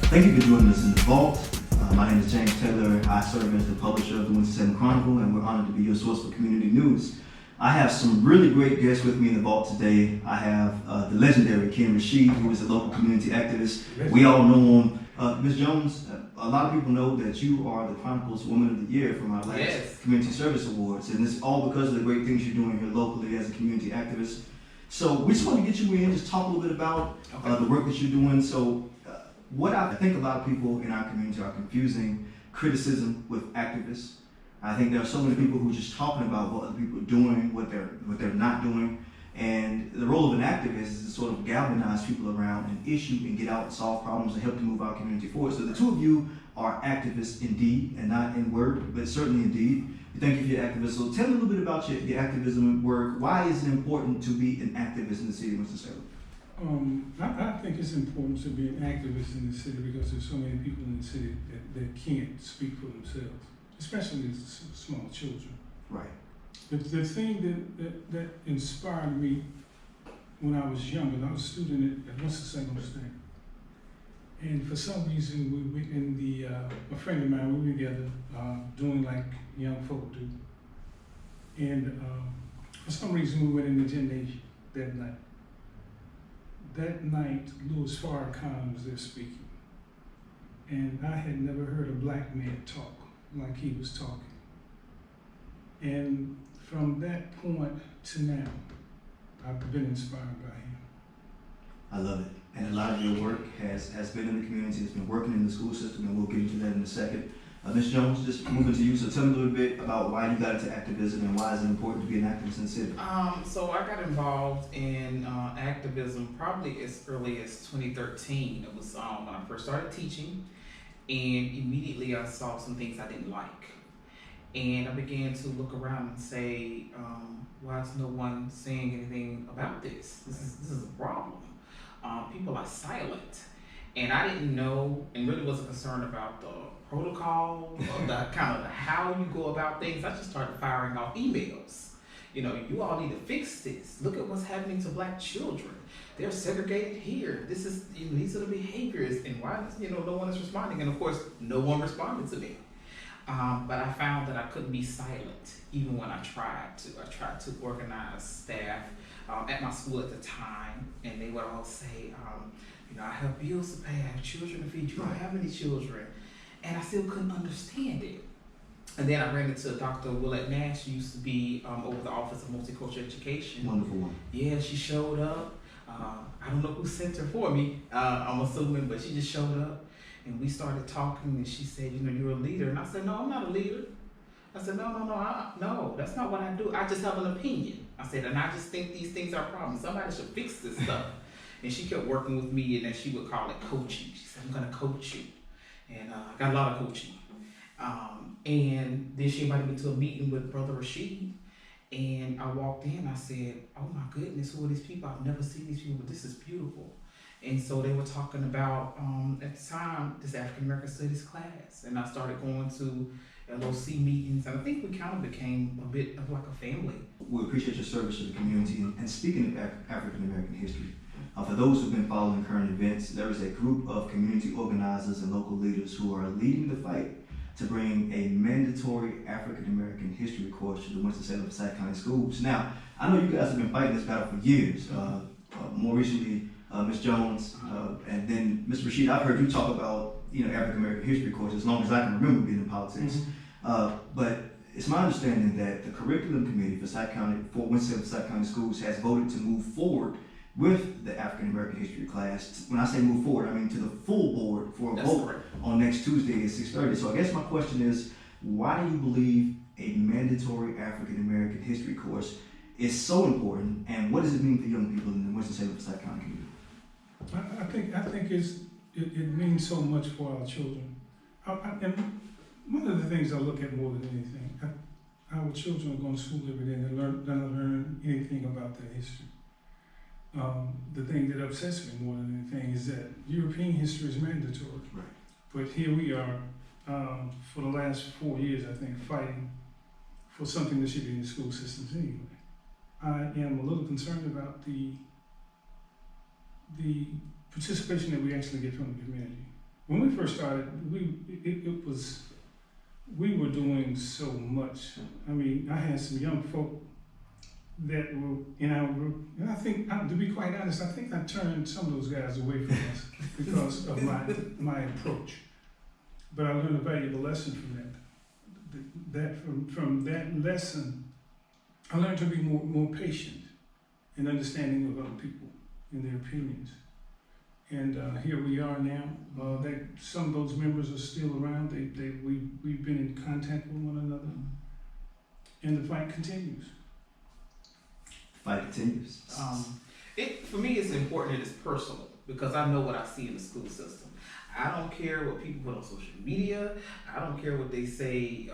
Thank you for joining us in the vault. My name is James Taylor. I serve as the publisher of the Winston-Salem Chronicle, and we're honored to be your source for community news. I have some really great guests with me in the vault today. I have the legendary Rasheed, who is a local community activist. We all know him. Ms. Jones, a lot of people know that you are the Chronicle's Woman of the Year from our last Community Service Awards, and it's all because of the great things you're doing here locally as a community activist. So we just want to get you in, just talk a little bit about the work that you're doing. So what I think a lot of people in our community are confusing criticism with activists. I think there are so many people who are just talking about what other people are doing, what they're not doing. And the role of an activist is to sort of galvanize people around an issue and get out and solve problems and help to move our community forward. So the two of you are activists indeed, and not in word, but certainly in deed. Thank you for your activism. So tell me a little bit about your activism work. Why is it important to be an activist in the city of Winston-Salem? I think it's important to be an activist in the city because there's so many people in the city that can't speak for themselves, especially small children. Right. The thing that inspired me when I was young, and I was a student at Winston-Salem State, and for some reason we went in a friend of mine, we were together doing like young folk do, and for some reason we went in the gymnasium that night. That night, Louis Farrakhan was there speaking, and I had never heard a black man talk like he was talking. And from that point to now, I've been inspired by him. I love it. And a lot of your work has been in the community, it's been working in the school system, and we'll get into that in a second. Ms. Jones, just moving to you, so tell me a little bit about why you got into activism and why is it important to be an activist in the city? So I got involved in activism probably as early as 2013. It was when I first started teaching, and immediately I saw some things I didn't like. And I began to look around and say, why is no one saying anything about this? This is a problem. People are silent. And I didn't know and really wasn't concerned about the protocol or the kind of how you go about things. I just started firing off emails. You all need to fix this. Look at what's happening to black children. They're segregated here. These are the behaviors, and why no one is responding. And of course, no one responded to me. But I found that I couldn't be silent even when I tried to. I tried to organize staff at my school at the time, and they would all say, I have bills to pay, I have children to feed, you don't have any children. And I still couldn't understand it. And then I ran into Dr. Willette Nash, who used to be over the Office of Multicultural Education. Wonderful one. Yeah, she showed up. I don't know who sent her for me, I'm assuming, but she just showed up. And we started talking, and she said, you're a leader. And I said, no, I'm not a leader. I said, no, that's not what I do. I just have an opinion. I said, and I just think these things are problems. Somebody should fix this stuff. And she kept working with me, and then she would call it coaching. She said, I'm going to coach you. And I got a lot of coaching. And then she invited me to a meeting with Brother Rasheed. And I walked in, I said, oh my goodness, who are these people? I've never seen these people, but this is beautiful. And so they were talking about, at the time, this African American Studies class. And I started going to LOC meetings, and I think we kind of became a bit of like a family. We appreciate your service to the community. And speaking of African American history, for those who've been following current events, there is a group of community organizers and local leaders who are leading the fight to bring a mandatory African American history course to the Winston-Salem Forsyth County Schools. Now, I know you guys have been fighting this battle for years. More recently, Ms. Jones, and then Ms. Rasheed, I've heard you talk about African American history course as long as I can remember being in politics. But it's my understanding that the curriculum committee for Winston-Salem Forsyth County Schools has voted to move forward with the African American history class. When I say move forward, I mean to the full board for a vote on next Tuesday at 6:30. So I guess my question is, why do you believe a mandatory African American history course is so important, and what does it mean for young people in the Winston-Salem Forsyth County community? I think it means so much for our children. And one of the things I look at more than anything, our children are going to school every day and they're not learn anything about their history. The thing that upsets me more than anything is that European history is mandatory. Right. But here we are, for the last 4 years, I think, fighting for something that should be in the school systems anyway. I am a little concerned about the participation that we actually get from the community. When we first started, we were doing so much. I mean, I had some young folk that were in our group, and I think, to be quite honest, I think I turned some of those guys away from us because of my approach. But I learned a valuable lesson from that. From that lesson, I learned to be more patient and understanding of other people and their opinions. And here we are now. That some of those members are still around. We've been in contact with one another, and the fight continues. Fight continues. For me, it's important that it's personal because I know what I see in the school system. I don't care what people put on social media. I don't care what they say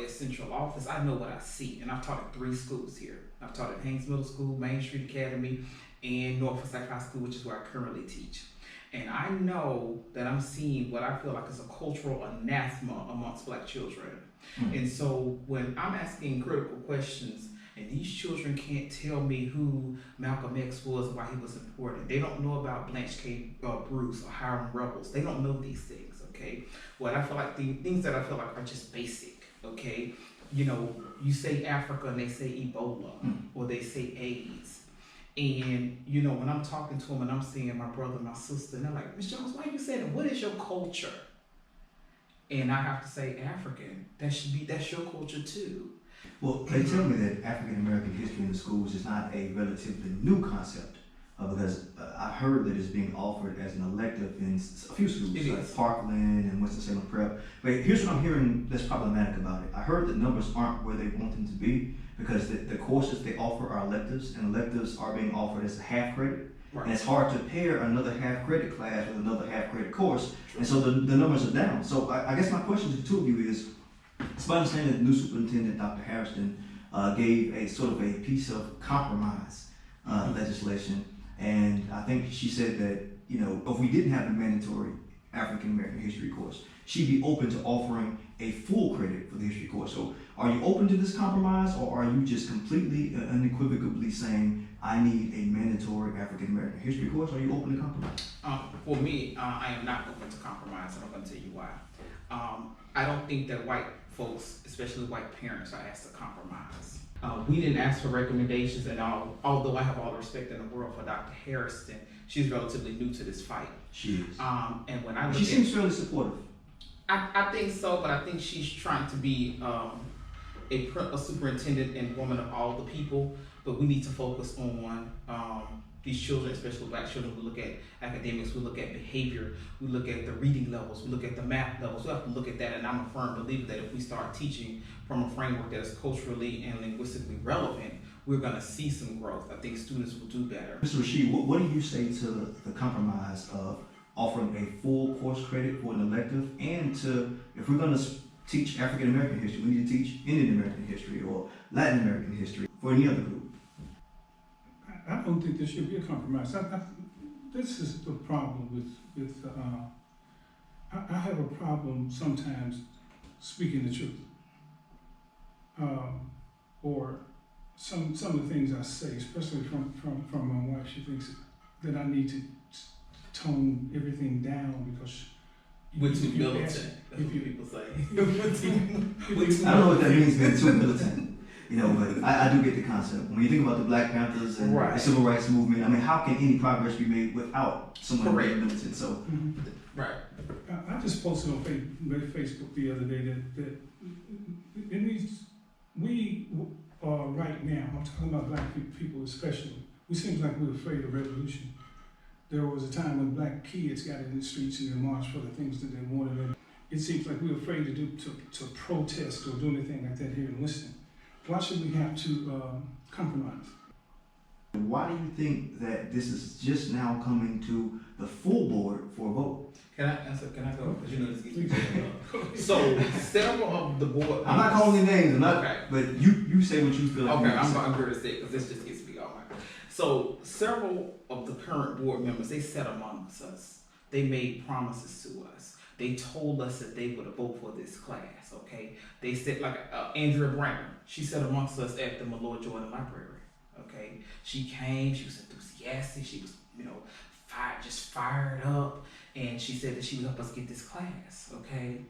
at central office. I know what I see, and I've taught at 3 schools here. I've taught at Haynes Middle School, Main Street Academy, and North Forsyth High School, which is where I currently teach. And I know that I'm seeing what I feel like is a cultural anathema amongst Black children. And so when I'm asking critical questions, and these children can't tell me who Malcolm X was and why he was important. They don't know about Blanche K. Bruce or Hiram Rebels. They don't know these things, okay? What I feel like, the things that I feel like are just basic, okay? You know, you say Africa and they say Ebola, or they say AIDS. And, you know, when I'm talking to them and I'm seeing my brother and my sister, and they're like, Ms. Jones, why you saying that? What is your culture? And I have to say African. That's your culture too. Well, they tell me that African American history in the schools is not a relatively new concept, because I heard that it's being offered as an elective in a few schools, like Parkland and Winston-Salem Prep. But here's what I'm hearing that's problematic about it. I heard that numbers aren't where they want them to be because the courses they offer are electives, and electives are being offered as a half credit. Right. And it's hard to pair another half credit class with another half credit course, and so the numbers are down. So I guess my question to the two of you is, it's my understanding that the new superintendent, Dr. Harrison, gave a sort of a piece of compromise legislation, and I think she said that, you know, if we didn't have a mandatory African American history course, she'd be open to offering a full credit for the history course. So are you open to this compromise, or are you just completely unequivocally saying, I need a mandatory African American history course? Are you open to compromise? For me, I am not open to compromise, and I'm going to tell you why. I don't think that white folks, especially white parents, are asked to compromise. We didn't ask for recommendations, and although I have all the respect in the world for Dr. Harrison, she's relatively new to this fight. She is. And when I look she seems fairly supportive. I think so, but I think she's trying to be a superintendent and woman of all the people. But we need to focus on these children, especially Black children. We look at academics, we look at behavior, we look at the reading levels, we look at the math levels. We have to look at that, and I'm a firm believer that if we start teaching from a framework that is culturally and linguistically relevant, we're going to see some growth. I think students will do better. Mr. Rasheed, what do you say to the compromise of offering a full course credit for an elective, and to, if we're going to teach African American history, we need to teach Indian American history or Latin American history for any other group? I don't think there should be a compromise. This is the problem with I have a problem sometimes speaking the truth. Or some of the things I say, especially from my wife, she thinks that I need to tone everything down because we're too militant. That's what people say. I don't know what that means, being too militant. You know, but I do get the concept. When you think about the Black Panthers and the Civil Rights Movement, I mean, how can any progress be made without someone being militant? So, right. I just posted on Facebook the other day that we are right now, I'm talking about Black people especially, we seem like we're afraid of revolution. There was a time when Black kids got in the streets and they marched for the things that they wanted. And it seems like we're afraid to protest or do anything like that here in Winston. Why should we have to compromise? Why do you think that this is just now coming to the full board for a vote? Can I go? Because you know this gets me up. So several of the board. I'm not calling any names. But you say what you feel like. Okay, I'm going to say it because this just gets me all right. So several of the current board members, they sat amongst us. They made promises to us. They told us that they would vote for this class. Okay, they said, like Andrea Bramer, she sat amongst us at the Malloy Jordan Library. Okay, she came. She was enthusiastic. She was, just fired up, and she said that she would help us get this class, okay?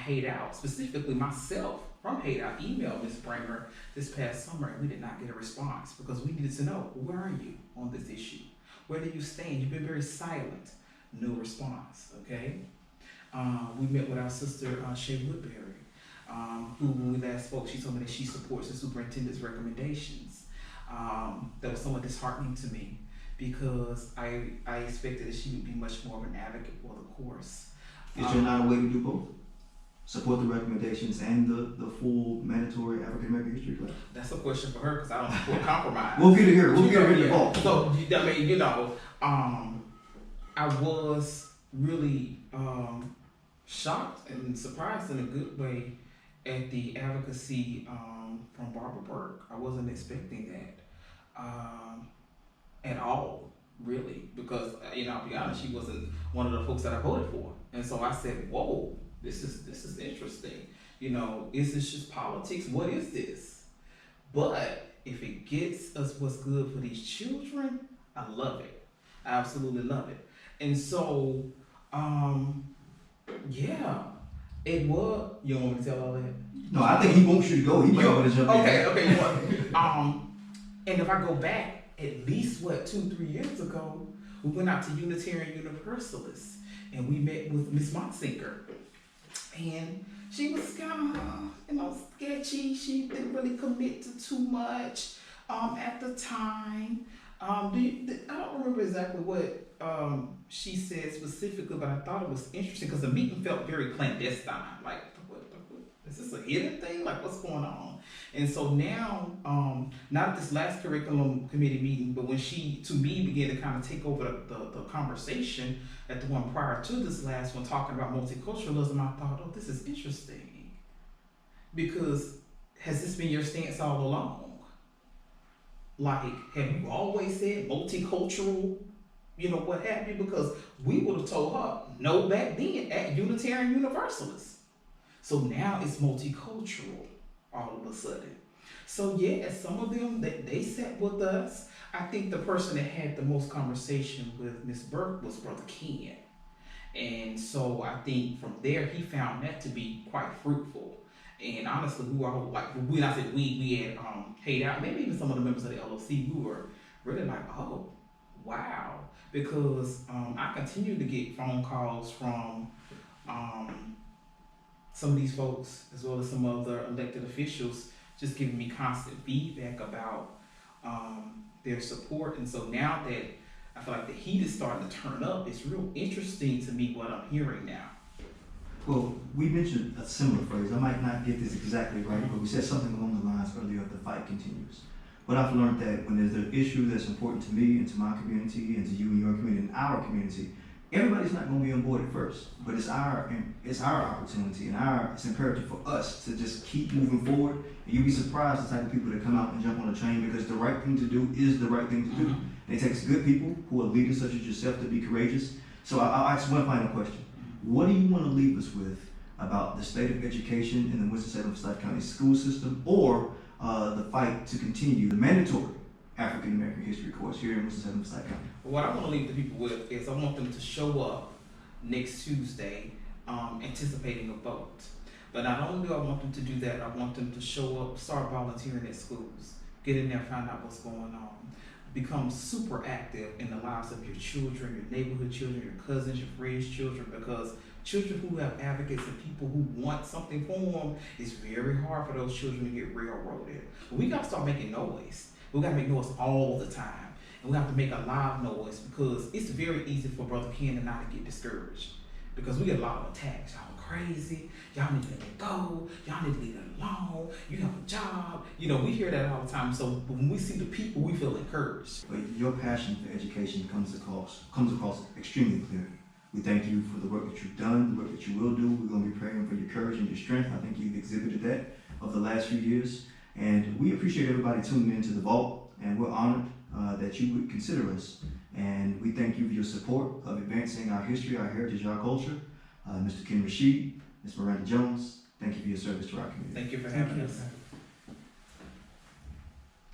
Hate Out, specifically myself from Hate Out, emailed Ms. Bramer this past summer, and we did not get a response because we needed to know, where are you on this issue? Where do you stand? You've been very silent. No response, okay? We met with our sister, Shay Woodbury, who, when we last spoke, she told me that she supports the superintendent's recommendations. That was somewhat disheartening to me because I expected that she would be much more of an advocate for the course. Is there not a way to do both? Support the recommendations and the full mandatory African American history class? That's a question for her because I don't support compromise. We'll get it here. We'll You get know, it here. yeah. Oh. So, I mean, you know, I was really shocked and surprised in a good way at the advocacy from Barbara Burke. I wasn't expecting that at all, really, because, you know, I'll be honest, she wasn't one of the folks that I voted for. And so I said, whoa, this is interesting. You know, is this just politics? What is this? But if it gets us what's good for these children, I love it. I absolutely love it. And so, yeah, it was. You don't want me to tell all that? No, I think he wants you to go. He might want to jump in. Okay, you want. And if I go back at least 2-3 years ago, we went out to Unitarian Universalists and we met with Miss Monsinger, and she was kind of sketchy. She didn't really commit to too much at the time. I don't remember exactly what she said specifically, but I thought it was interesting because the meeting felt very clandestine. Like, what, is this a hidden thing? Like, what's going on? And so now, not at this last curriculum committee meeting, but when she, to me, began to kind of take over the conversation at the one prior to this last one, talking about multiculturalism, I thought, oh, this is interesting. Because has this been your stance all along? Like, have you always said multicultural, what have you? Because we would have told her no back then at Unitarian Universalists. So now it's multicultural all of a sudden. So yeah, some of them, they sat with us. I think the person that had the most conversation with Miss Burke was Brother Ken. And so I think from there, he found that to be quite fruitful. And honestly, when I said we had Hate Out, maybe even some of the members of the LOC who were really like, oh, wow. Because I continue to get phone calls from some of these folks, as well as some other elected officials, just giving me constant feedback about their support. And so now that I feel like the heat is starting to turn up, it's real interesting to me what I'm hearing now. Well, we mentioned a similar phrase. I might not get this exactly right, but we said something along the lines earlier of the fight continues. But I've learned that when there's an issue that's important to me and to my community and to you and your community and our community, everybody's not going to be on board at first. But it's our opportunity and it's imperative for us to just keep moving forward. And you'll be surprised the type of people that come out and jump on the train, because the right thing to do is the right thing to do. And it takes good people who are leaders such as yourself to be courageous. So I'll ask one final question. What do you want to leave us with about the state of education in the Winston-Salem Forsyth County school system, or the fight to continue the mandatory African American history course here in Winston-Salem Forsyth County? What I want to leave the people with is I want them to show up next Tuesday anticipating a vote. But not only do I want them to do that, I want them to show up, start volunteering at schools, get in there, find out what's going on. Become super active in the lives of your children, your neighborhood children, your cousins, your friends' children, because children who have advocates and people who want something for them, it's very hard for those children to get railroaded. But we got to start making noise. We got to make noise all the time. And we have to make a loud noise, because it's very easy for Brother Ken and I to get discouraged, because we get a lot of attacks. Y'all crazy. Y'all need to let it go. Y'all need to leave it alone. You have a job. We hear that all the time. So when we see the people, we feel encouraged. But your passion for education comes across extremely clear. We thank you for the work that you've done, the work that you will do. We're going to be praying for your courage and your strength. I think you've exhibited that over the last few years. And we appreciate everybody tuning into The Vault, and we're honored that you would consider us. And we thank you for your support of advancing our history, our heritage, our culture. Mr. Ken Rasheed, Ms. Miranda Jones, thank you for your service to our community. Thank you for having us.